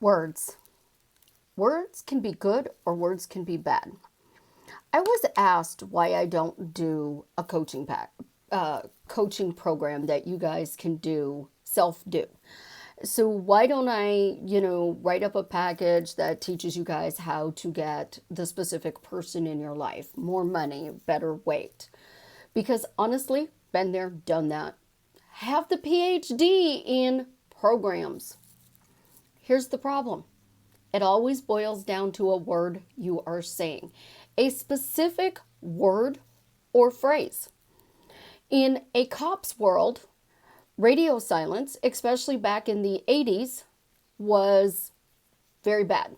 Words. Words can be good or words can be bad. I was asked why I don't do a coaching program that you guys can do self-do. So why don't I, write up a package that teaches you guys how to get the specific person in your life, more money, better weight? Because honestly, been there, done that. Have the PhD in programs. Here's the problem. It always boils down to a word you are saying, a specific word or phrase. In a cop's world, radio silence, especially back in the 80s, was very bad.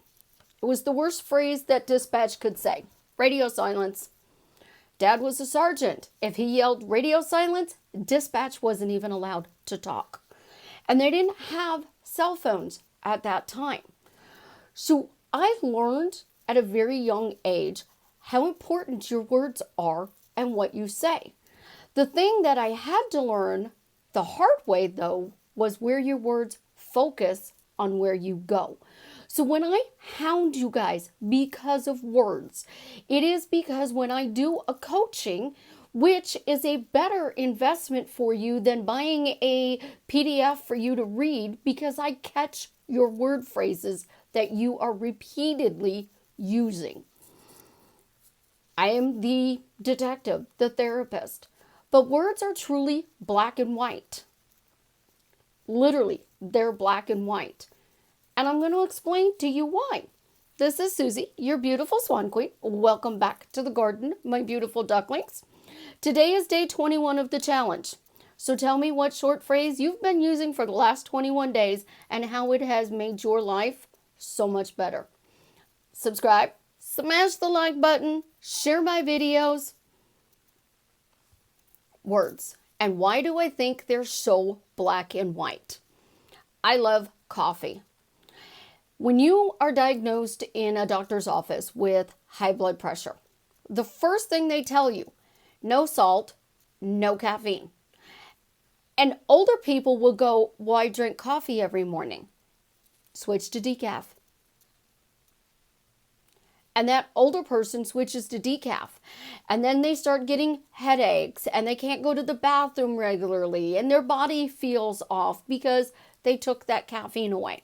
It was the worst phrase that dispatch could say. Radio silence. Dad was a sergeant. If he yelled radio silence, dispatch wasn't even allowed to talk. And they didn't have cell phones at that time. So I learned at a very young age how important your words are and what you say. The thing that I had to learn the hard way, though, was where your words focus on where you go. So when I hound you guys because of words, it is because when I do a coaching, which is a better investment for you than buying a PDF for you to read, because I catch your word phrases that you are repeatedly using. I am the detective, the therapist, but words are truly black and white. Literally, they're black and white. And I'm going to explain to you why. This is Susie, your beautiful swan queen. Welcome back to the garden, my beautiful ducklings. Today is day 21 of the challenge. So tell me what short phrase you've been using for the last 21 days and how it has made your life so much better. Subscribe, smash the like button, share my videos. Words. And why do I think they're so black and white? I love coffee. When you are diagnosed in a doctor's office with high blood pressure, the first thing they tell you, no salt, no caffeine. And older people will go, well, I drink coffee every morning. Switch to decaf. And that older person switches to decaf. And then they start getting headaches and they can't go to the bathroom regularly and their body feels off because they took that caffeine away.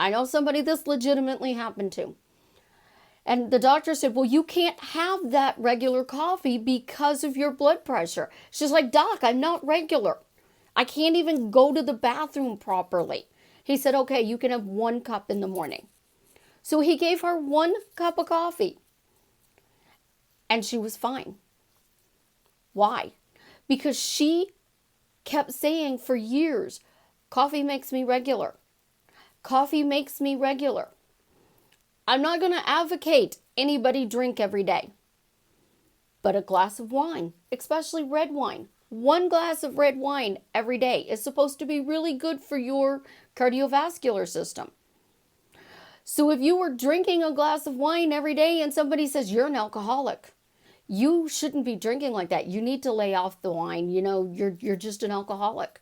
I know somebody this legitimately happened to. And the doctor said, well, you can't have that regular coffee because of your blood pressure. She's like, Doc, I'm not regular. I can't even go to the bathroom properly. He said, okay, you can have 1 cup in the morning. So he gave her 1 cup of coffee. And she was fine. Why? Because she kept saying for years, coffee makes me regular. Coffee makes me regular. I'm not going to advocate anybody drink every day. But a glass of wine, especially red wine, 1 glass of red wine every day is supposed to be really good for your cardiovascular system. So if you were drinking a glass of wine every day and somebody says you're an alcoholic, you shouldn't be drinking like that. You need to lay off the wine. You're just an alcoholic.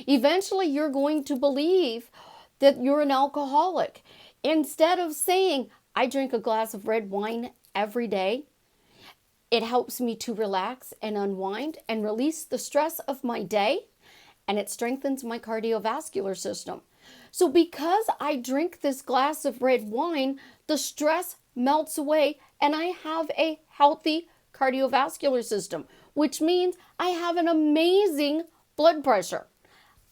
Eventually, you're going to believe that you're an alcoholic. Instead of saying, I drink a glass of red wine every day, it helps me to relax and unwind and release the stress of my day, and it strengthens my cardiovascular system. So because I drink this glass of red wine, the stress melts away and I have a healthy cardiovascular system, which means I have an amazing blood pressure.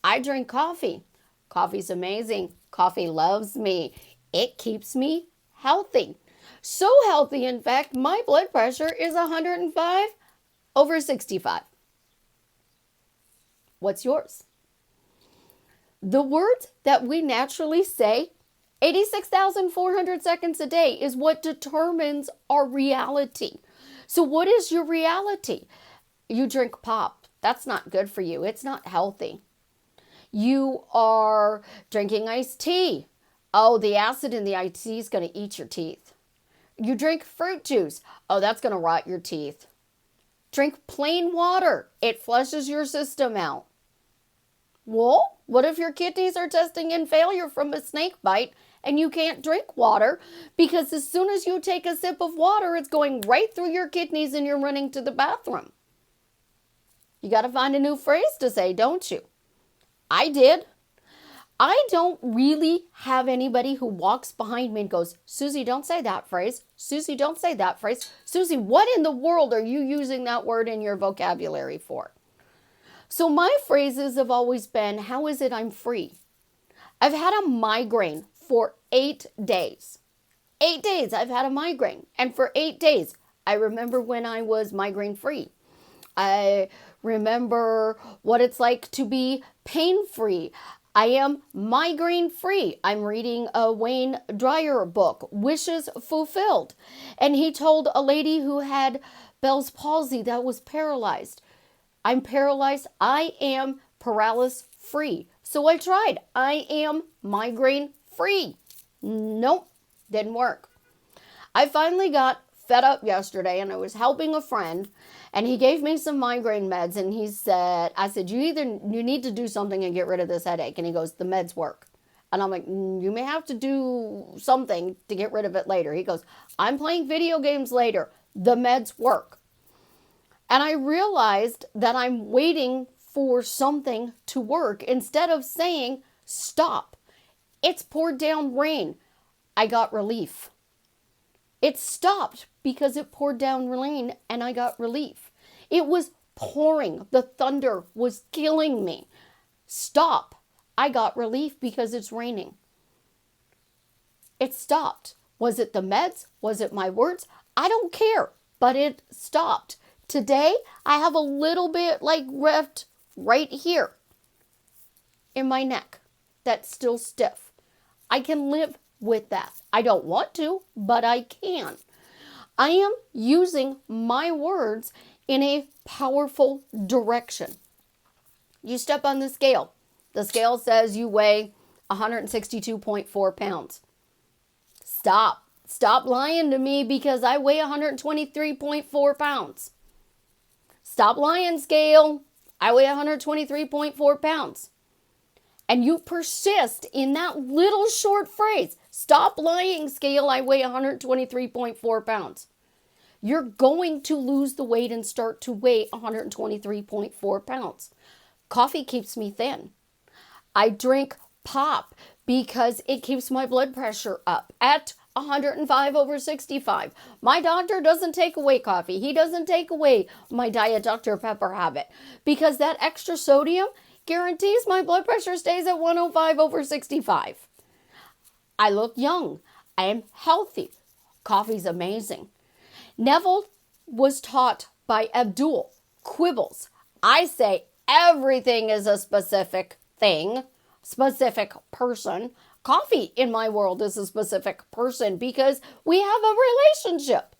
I drink coffee. Coffee's amazing. Coffee loves me. It keeps me healthy. So healthy, in fact, my blood pressure is 105/65. What's yours? The words that we naturally say, 86,400 seconds a day, is what determines our reality. So what is your reality? You drink pop. That's not good for you. It's not healthy. You are drinking iced tea. Oh, the acid in the iced tea is going to eat your teeth. You drink fruit juice. Oh, that's going to rot your teeth. Drink plain water. It flushes your system out. Well, what if your kidneys are testing in failure from a snake bite and you can't drink water because as soon as you take a sip of water, it's going right through your kidneys and you're running to the bathroom? You got to find a new phrase to say, don't you? I did. I don't really have anybody who walks behind me and goes, Susie, don't say that phrase. Susie, don't say that phrase. Susie, what in the world are you using that word in your vocabulary for? So my phrases have always been, how is it I'm free? I've had a migraine for 8 days. 8 days I've had a migraine. And for 8 days, I remember when I was migraine free. I remember what it's like to be pain free. I am migraine free. I'm reading a Wayne Dyer book, Wishes Fulfilled. And he told a lady who had Bell's palsy that was paralyzed, I'm paralyzed. I am paralysis free. So I tried. I am migraine free. Nope, didn't work. I finally got fed up yesterday and I was helping a friend and he gave me some migraine meds and he said, I said, you need to do something and get rid of this headache. And he goes, the meds work. And I'm like, you may have to do something to get rid of it later. He goes, I'm playing video games later. The meds work. And I realized that I'm waiting for something to work instead of saying, stop. It's poured down rain. I got relief. It stopped because it poured down rain and I got relief. It was pouring. The thunder was killing me. Stop. I got relief because it's raining. It stopped. Was it the meds? Was it my words? I don't care, but it stopped. Today, I have a little bit like rift right here in my neck that's still stiff. I can live with that. I don't want to, but I can. I am using my words in a powerful direction. You step on the scale. The scale says you weigh 162.4 pounds. Stop. Stop lying to me because I weigh 123.4 pounds. Stop lying, scale. I weigh 123.4 pounds. And you persist in that little short phrase. Stop lying, scale. I weigh 123.4 pounds. You're going to lose the weight and start to weigh 123.4 pounds. Coffee keeps me thin. I drink pop because it keeps my blood pressure up at 105/65. My doctor doesn't take away coffee. He doesn't take away my Diet Dr. Pepper habit because that extra sodium guarantees my blood pressure stays at 105/65. I look young. I am healthy. Coffee's amazing. Neville was taught by Abdul, quibbles. I say everything is a specific thing, specific person. Coffee in my world is a specific person because we have a relationship.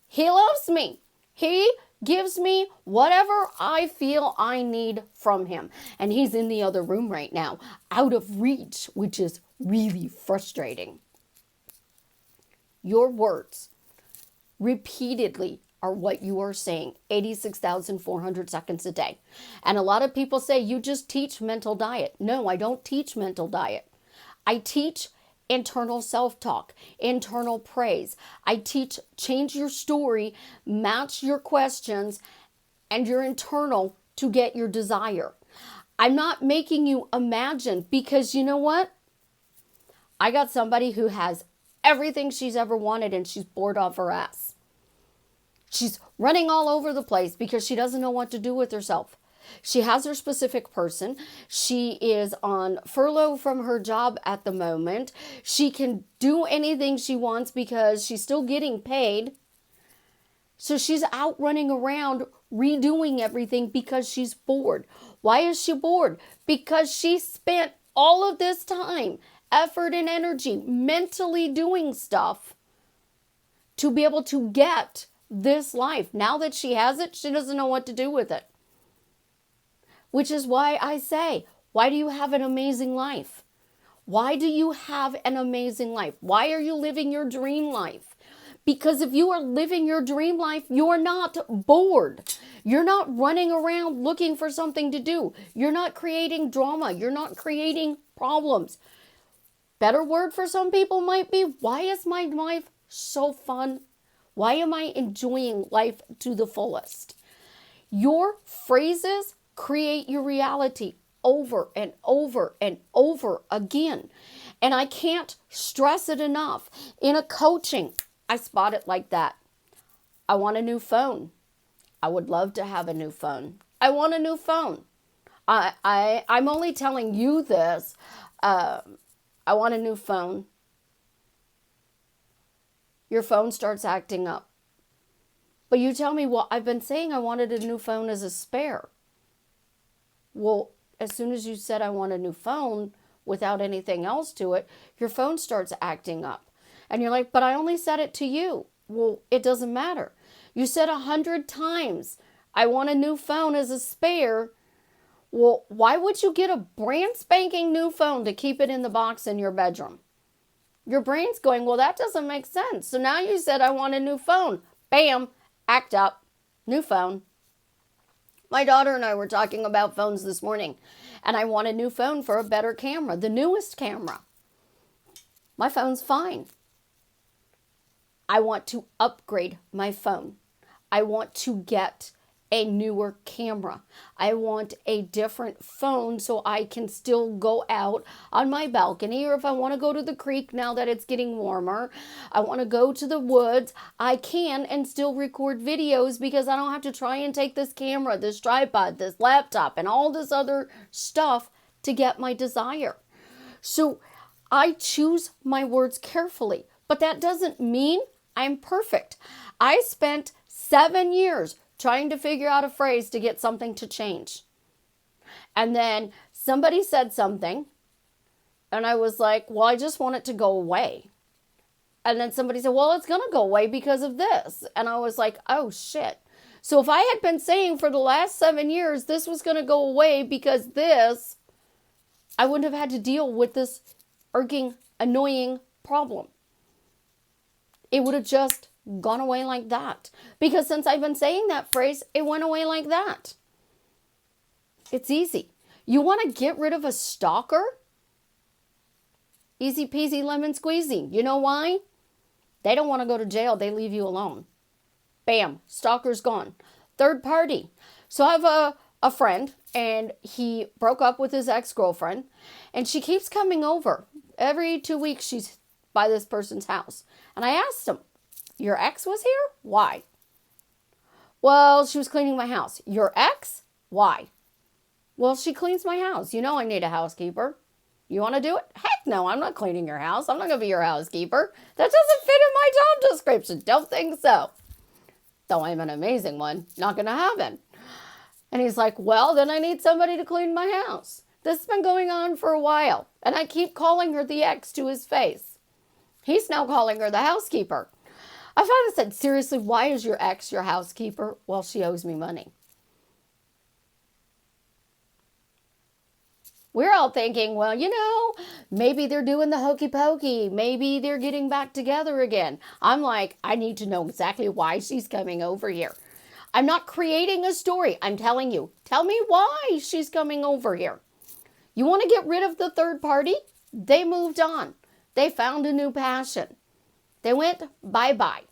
He loves me. He gives me whatever I feel I need from him. And he's in the other room right now, out of reach, which is really frustrating. Your words repeatedly are what you are saying 86,400 seconds a day. And a lot of people say, you just teach mental diet. No, I don't teach mental diet. I teach internal self-talk, internal praise. I teach change your story, match your questions, and your internal to get your desire. I'm not making you imagine because you know what? I got somebody who has everything she's ever wanted and she's bored off her ass. She's running all over the place because she doesn't know what to do with herself. She has her specific person. She is on furlough from her job at the moment. She can do anything she wants because she's still getting paid. So she's out running around redoing everything because she's bored. Why is she bored? Because she spent all of this time, effort, and energy mentally doing stuff to be able to get this life. Now that she has it, she doesn't know what to do with it. Which is why I say, why do you have an amazing life? Why do you have an amazing life? Why are you living your dream life? Because if you are living your dream life, you're not bored. You're not running around looking for something to do. You're not creating drama. You're not creating problems. Better word for some people might be, why is my life so fun? Why am I enjoying life to the fullest? Your phrases create your reality over and over and over again. And I can't stress it enough. In a coaching, I spot it like that. I want a new phone. I would love to have a new phone. I want a new phone. I'm only telling you this. I want a new phone. Your phone starts acting up. But you tell me, well, I've been saying I wanted a new phone as a spare. Well, as soon as you said I want a new phone without anything else to it, your phone starts acting up. And you're like, but I only said it to you. Well, it doesn't matter. You said 100 times, I want a new phone as a spare. Well, why would you get a brand spanking new phone to keep it in the box in your bedroom? Your brain's going, well, that doesn't make sense. So now you said I want a new phone. Bam, act up, new phone. My daughter and I were talking about phones this morning, and I want a new phone for a better camera, the newest camera. My phone's fine. I want to upgrade my phone. I want to get a newer camera. I want a different phone so I can still go out on my balcony, or if I want to go to the creek now that it's getting warmer, I want to go to the woods, I can and still record videos because I don't have to try and take this camera, this tripod, this laptop, and all this other stuff to get my desire. So I choose my words carefully, but that doesn't mean I'm perfect. I spent 7 years trying to figure out a phrase to get something to change. And then somebody said something, and I was like, well, I just want it to go away. And then somebody said, well, it's going to go away because of this. And I was like, oh, shit. So if I had been saying for the last 7 years this was going to go away because this, I wouldn't have had to deal with this irking, annoying problem. It would have just gone away like that. Because since I've been saying that phrase, it went away like that. It's easy. You want to get rid of a stalker? Easy peasy lemon squeezy. You know why? They don't want to go to jail. They leave you alone. Bam, stalker's gone. Third party. So I have a friend, and he broke up with his ex-girlfriend, and she keeps coming over. Every 2 weeks she's by this person's house. And I asked him, your ex was here? Why? Well, she was cleaning my house. Your ex? Why? Well, she cleans my house. You know I need a housekeeper. You want to do it? Heck no, I'm not cleaning your house. I'm not going to be your housekeeper. That doesn't fit in my job description. Don't think so. Though I'm an amazing one. Not going to happen. And he's like, well, then I need somebody to clean my house. This has been going on for a while. And I keep calling her the ex to his face. He's now calling her the housekeeper. I finally said, seriously, why is your ex your housekeeper? Well, she owes me money. We're all thinking, well, you know, maybe they're doing the hokey pokey. Maybe they're getting back together again. I'm like, I need to know exactly why she's coming over here. I'm not creating a story. I'm telling you, tell me why she's coming over here. You want to get rid of the third party? They moved on. They found a new passion. They went bye-bye.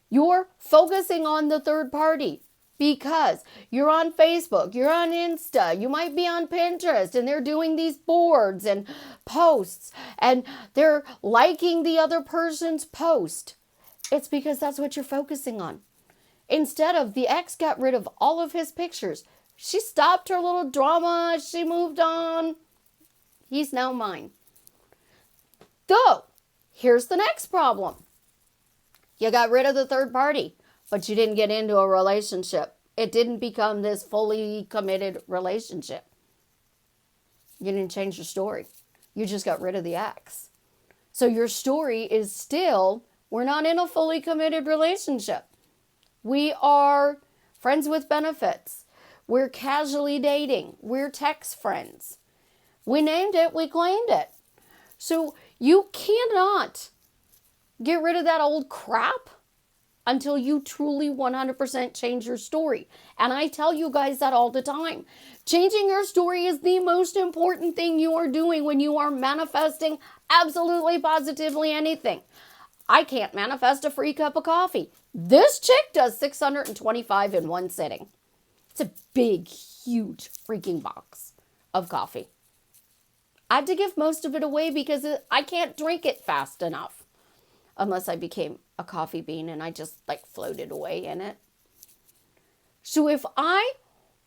You're focusing on the third party because you're on Facebook, you're on Insta, you might be on Pinterest, and they're doing these boards and posts, and they're liking the other person's post. It's because that's what you're focusing on. Instead of the ex got rid of all of his pictures. She stopped her little drama. She moved on. He's now mine. Though, here's the next problem. You got rid of the third party, but you didn't get into a relationship. It didn't become this fully committed relationship. You didn't change your story. You just got rid of the ex. So your story is still, we're not in a fully committed relationship. We are friends with benefits. We're casually dating. We're text friends. We named it, we claimed it. So you cannot Get rid of that old crap until you truly 100% change your story. And I tell you guys that all the time. Changing your story is the most important thing you are doing when you are manifesting absolutely positively anything. I can't manifest a free cup of coffee. This chick does 625 in one sitting. It's a big, huge freaking box of coffee. I had to give most of it away because I can't drink it fast enough. Unless I became a coffee bean and I just like floated away in it. So if I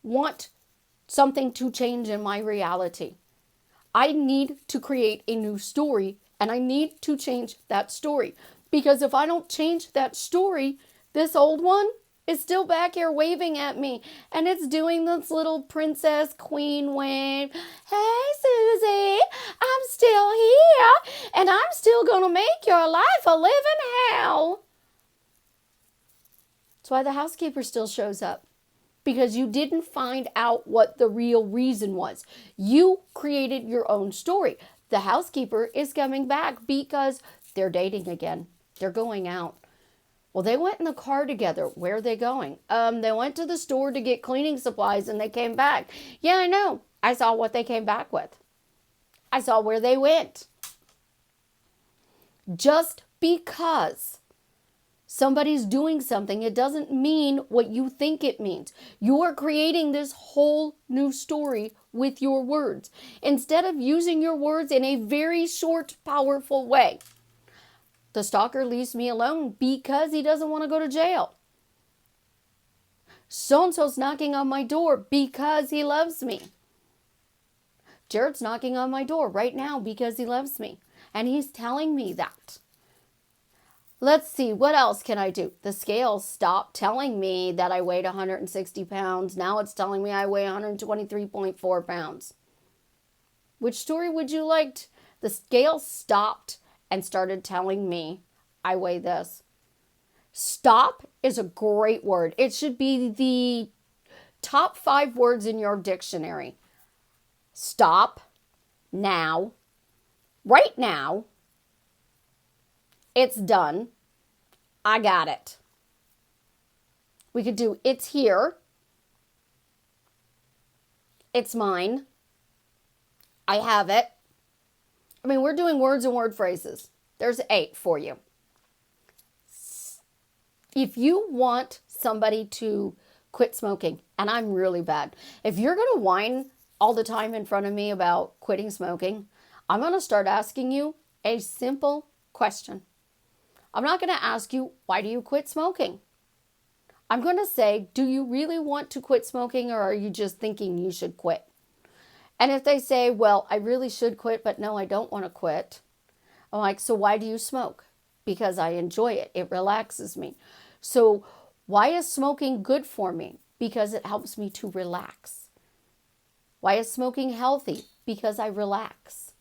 want something to change in my reality, I need to create a new story and I need to change that story. Because if I don't change that story, this old one is still back here waving at me. And it's doing this little princess queen wave. Hey, Susie, I'm still here. And I'm still going to make your life a living hell. That's why the housekeeper still shows up. Because you didn't find out what the real reason was. You created your own story. The housekeeper is coming back because they're dating again. They're going out. Well, they went in the car together. Where are they going? They went to the store to get cleaning supplies and they came back. Yeah, I know. I saw what they came back with. I saw where they went. Just because somebody's doing something, it doesn't mean what you think it means. You are creating this whole new story with your words. Instead of using your words in a very short, powerful way. The stalker leaves me alone because he doesn't want to go to jail. So-and-so's knocking on my door because he loves me. Jared's knocking on my door right now because he loves me. And he's telling me that. Let's see, what else can I do? The scale stopped telling me that I weighed 160 pounds. Now it's telling me I weigh 123.4 pounds. Which story would you like? The scale stopped and started telling me I weigh this. Stop is a great word. It should be the top 5 words in your dictionary. Stop, now, right now, it's done, I got it. We could do it's here, it's mine, I have it. I mean, we're doing words and word phrases. There's 8 for you. If you want somebody to quit smoking, and I'm really bad, if you're going to whine all the time in front of me about quitting smoking, I'm going to start asking you a simple question. I'm not going to ask you, why do you quit smoking? I'm going to say, do you really want to quit smoking or are you just thinking you should quit? And if they say, well, I really should quit, but no, I don't want to quit. I'm like, so why do you smoke? Because I enjoy it. It relaxes me. So why is smoking good for me? Because it helps me to relax. Why is smoking healthy? Because I relax.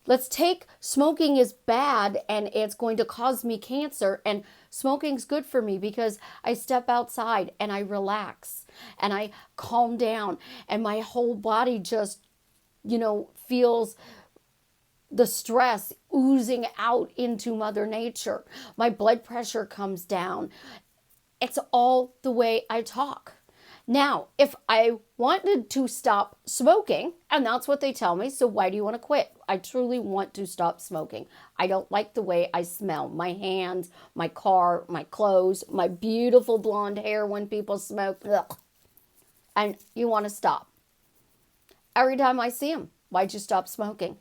Let's take smoking is bad and it's going to cause me cancer, and smoking's good for me because I step outside and I relax and I calm down and my whole body just, feels the stress oozing out into Mother Nature. My blood pressure comes down. It's all the way I talk. Now, if I wanted to stop smoking, and that's what they tell me, so why do you want to quit? I truly want to stop smoking. I don't like the way I smell. My hands, my car, my clothes, my beautiful blonde hair when people smoke. Ugh. And you want to stop. Every time I see them, why'd you stop smoking?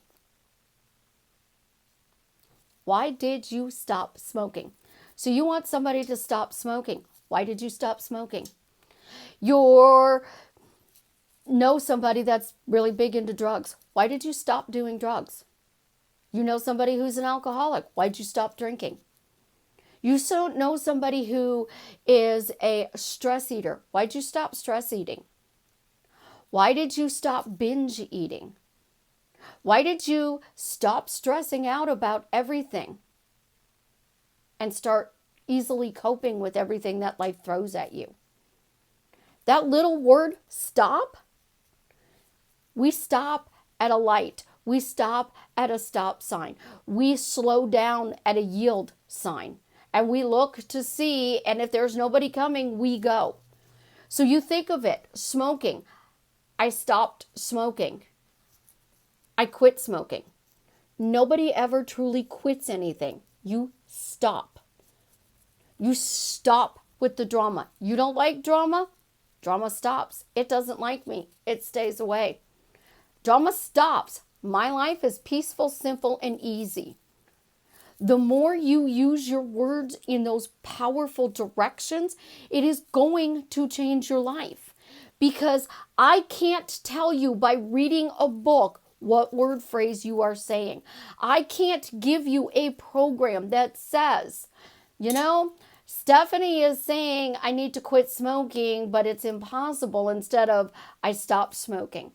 Why did you stop smoking? So you want somebody to stop smoking. Why did you stop smoking? You know somebody that's really big into drugs. Why did you stop doing drugs? You know somebody who's an alcoholic. Why'd you stop drinking? You know somebody who is a stress eater. Why'd you stop stress eating? Why did you stop binge eating? Why did you stop stressing out about everything and start easily coping with everything that life throws at you? That little word, stop, we stop at a light. We stop at a stop sign. We slow down at a yield sign. And we look to see, and if there's nobody coming, we go. So you think of it, smoking. I stopped smoking. I quit smoking. Nobody ever truly quits anything. You stop. You stop with the drama. You don't like drama? Drama stops. It doesn't like me. It stays away. Drama stops. My life is peaceful, simple, and easy. The more you use your words in those powerful directions, it is going to change your life. Because I can't tell you by reading a book what word phrase you are saying. I can't give you a program that says, Stephanie is saying I need to quit smoking, but it's impossible, instead of I stopped smoking.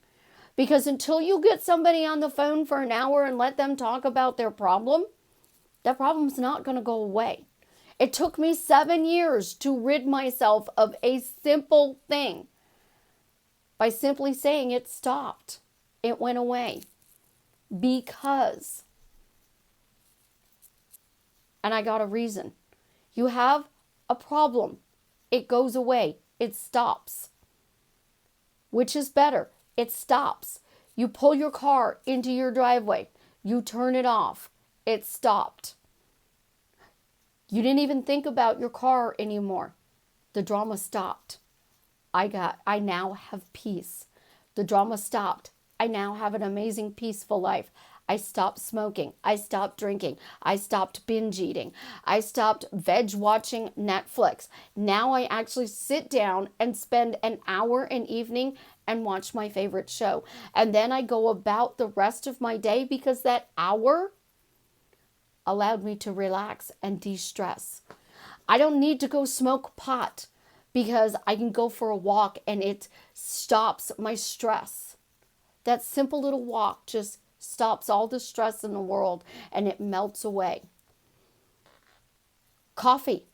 Because until you get somebody on the phone for an hour and let them talk about their problem, that problem's not going to go away. It took me 7 years to rid myself of a simple thing by simply saying it stopped. It went away. Because. And I got a reason. You have a problem. It goes away. It stops. Which is better? It stops. You pull your car into your driveway. You turn it off. It stopped. You didn't even think about your car anymore. The drama stopped. I now have peace. The drama stopped. I now have an amazing, peaceful life. I stopped smoking. I stopped drinking. I stopped binge eating. I stopped veg watching Netflix. Now I actually sit down and spend an hour an evening and watch my favorite show. And then I go about the rest of my day because that hour allowed me to relax and de-stress. I don't need to go smoke pot because I can go for a walk and it stops my stress. That simple little walk just stops all the stress in the world and it melts away. Coffee.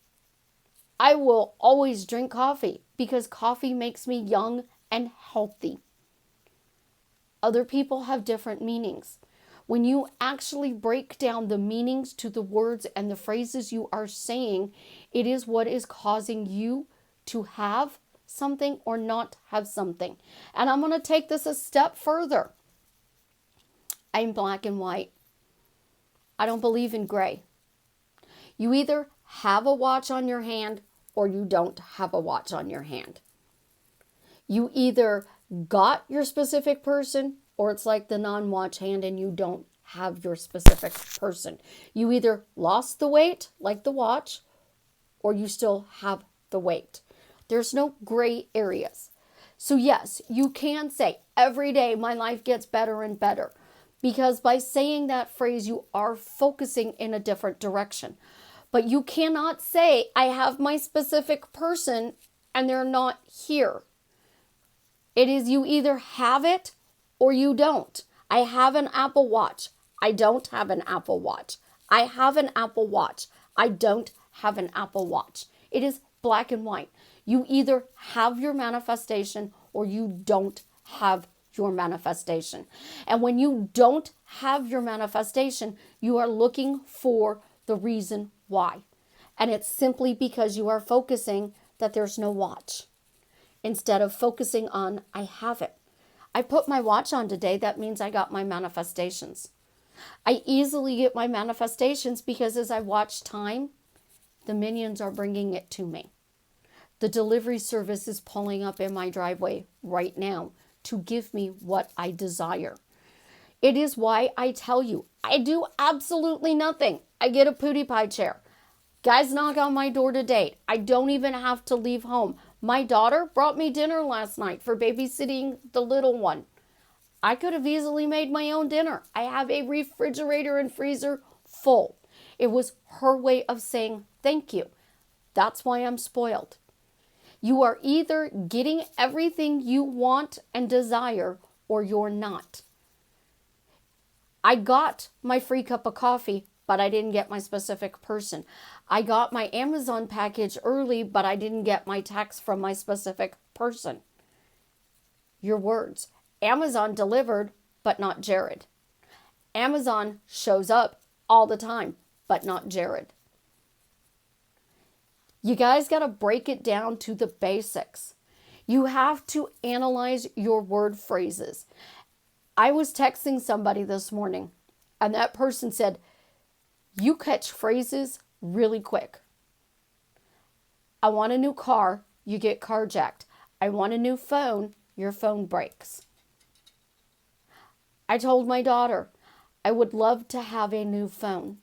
I will always drink coffee because coffee makes me young and healthy. Other people have different meanings. When you actually break down the meanings to the words and the phrases you are saying, it is what is causing you to have something or not have something. And I'm going to take this a step further. I'm black and white. I don't believe in gray. You either have a watch on your hand or you don't have a watch on your hand. You either got your specific person or it's like the non-watch hand and you don't have your specific person. You either lost the weight, like the watch, or you still have the weight. There's no gray areas. So yes, you can say every day my life gets better and better. Because by saying that phrase, you are focusing in a different direction. But you cannot say, I have my specific person and they're not here. It is you either have it or you don't. I have an Apple Watch. I don't have an Apple Watch. I have an Apple Watch. I don't have an Apple Watch. It is black and white. You either have your manifestation or you don't have your manifestation. And when you don't have your manifestation, you are looking for the reason why. And it's simply because you are focusing that there's no watch. Instead of focusing on, I have it. I put my watch on today, that means I got my manifestations. I easily get my manifestations because as I watch time, the minions are bringing it to me. The delivery service is pulling up in my driveway right now to give me what I desire. It is why I tell you, I do absolutely nothing. I get a Pootie Pie chair. Guys knock on my door to date. I don't even have to leave home. My daughter brought me dinner last night for babysitting the little one. I could have easily made my own dinner. I have a refrigerator and freezer full. It was her way of saying thank you. That's why I'm spoiled. You are either getting everything you want and desire or you're not. I got my free cup of coffee, but I didn't get my specific person. I got my Amazon package early, but I didn't get my text from my specific person. Your words. Amazon delivered, but not Jared. Amazon shows up all the time, but not Jared. You guys got to break it down to the basics. You have to analyze your word phrases. I was texting somebody this morning, and that person said, "You catch phrases really quick. I want a new car, you get carjacked. I want a new phone, your phone breaks." I told my daughter, I would love to have a new phone.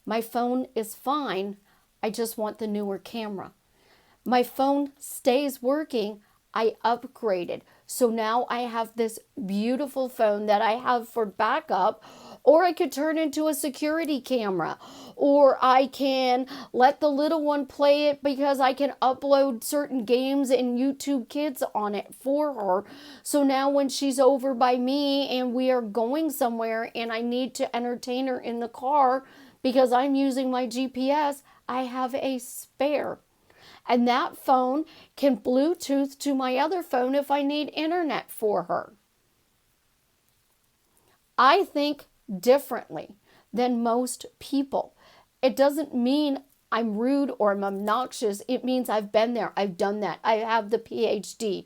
My phone is fine. I just want the newer camera. My phone stays working. I upgraded. So now I have this beautiful phone that I have for backup, or I could turn into a security camera, or I can let the little one play it because I can upload certain games and YouTube Kids on it for her. So now when she's over by me and we are going somewhere and I need to entertain her in the car because I'm using my GPS, I have a spare. And that phone can Bluetooth to my other phone if I need internet for her. I think differently than most people. It doesn't mean I'm rude or I'm obnoxious. It means I've been there. I've done that. I have the PhD.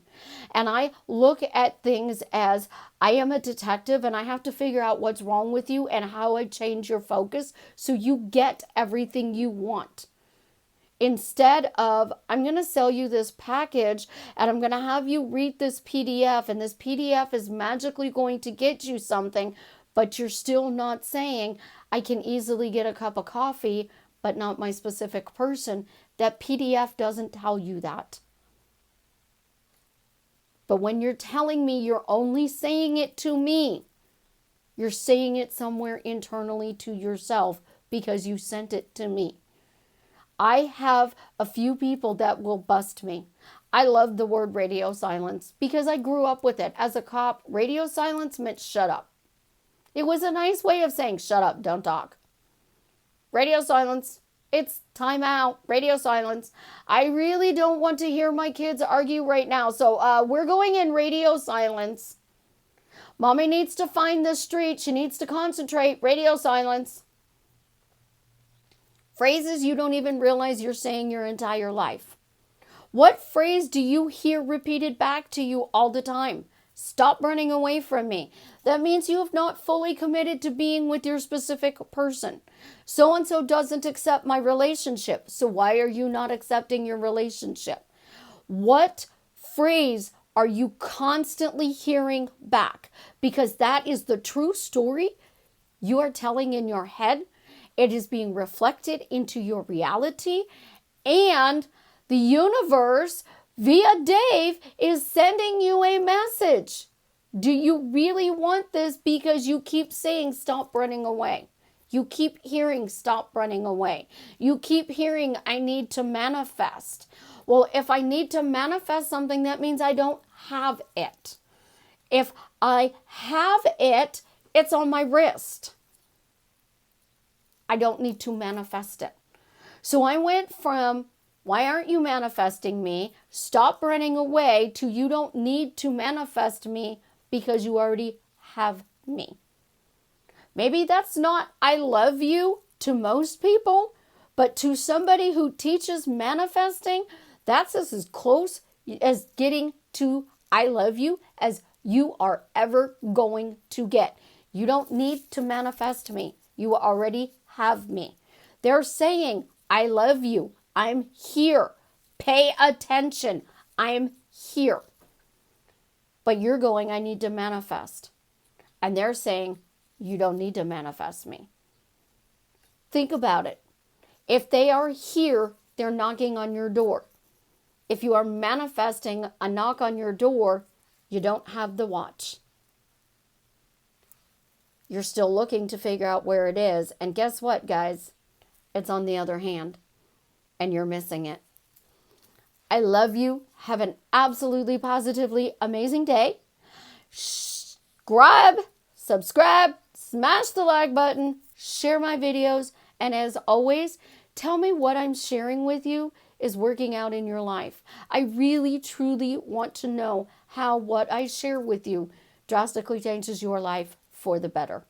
And I look at things as I am a detective and I have to figure out what's wrong with you and how I change your focus so you get everything you want. Instead of, I'm going to sell you this package and I'm going to have you read this PDF, and this PDF is magically going to get you something, but you're still not saying, I can easily get a cup of coffee, but not my specific person. That PDF doesn't tell you that. But when you're telling me you're only saying it to me, you're saying it somewhere internally to yourself because you sent it to me. I have a few people that will bust me. I love the word radio silence because I grew up with it. As a cop, radio silence meant shut up. It was a nice way of saying shut up, don't talk. Radio silence, it's time out. Radio silence. I really don't want to hear my kids argue right now, so we're going in radio silence. Mommy needs to find the street. She needs to concentrate. Radio silence. Phrases you don't even realize you're saying your entire life. What phrase do you hear repeated back to you all the time? Stop running away from me. That means you have not fully committed to being with your specific person. So-and-so doesn't accept my relationship. So why are you not accepting your relationship? What phrase are you constantly hearing back? Because that is the true story you are telling in your head. It is being reflected into your reality, and the universe via Dave is sending you a message. Do you really want this? Because you keep saying stop running away. You keep hearing stop running away. You keep hearing I need to manifest. Well, if I need to manifest something, that means I don't have it. If I have it, it's on my wrist. I don't need to manifest it. So I went from, why aren't you manifesting me? Stop running away, to you don't need to manifest me because you already have me. Maybe that's not I love you to most people, but to somebody who teaches manifesting, that's as close as getting to I love you as you are ever going to get. You don't need to manifest me. You already have me. They're saying, I love you. I'm here. Pay attention. I'm here. But you're going, I need to manifest. And they're saying, you don't need to manifest me. Think about it. If they are here, they're knocking on your door. If you are manifesting a knock on your door, you don't have the watch. You're still looking to figure out where it is. And guess what, guys? It's on the other hand. And you're missing it. I love you. Have an absolutely positively amazing day. Subscribe, smash the like button, share my videos. And as always, tell me what I'm sharing with you is working out in your life. I really, truly want to know how what I share with you drastically changes your life for the better.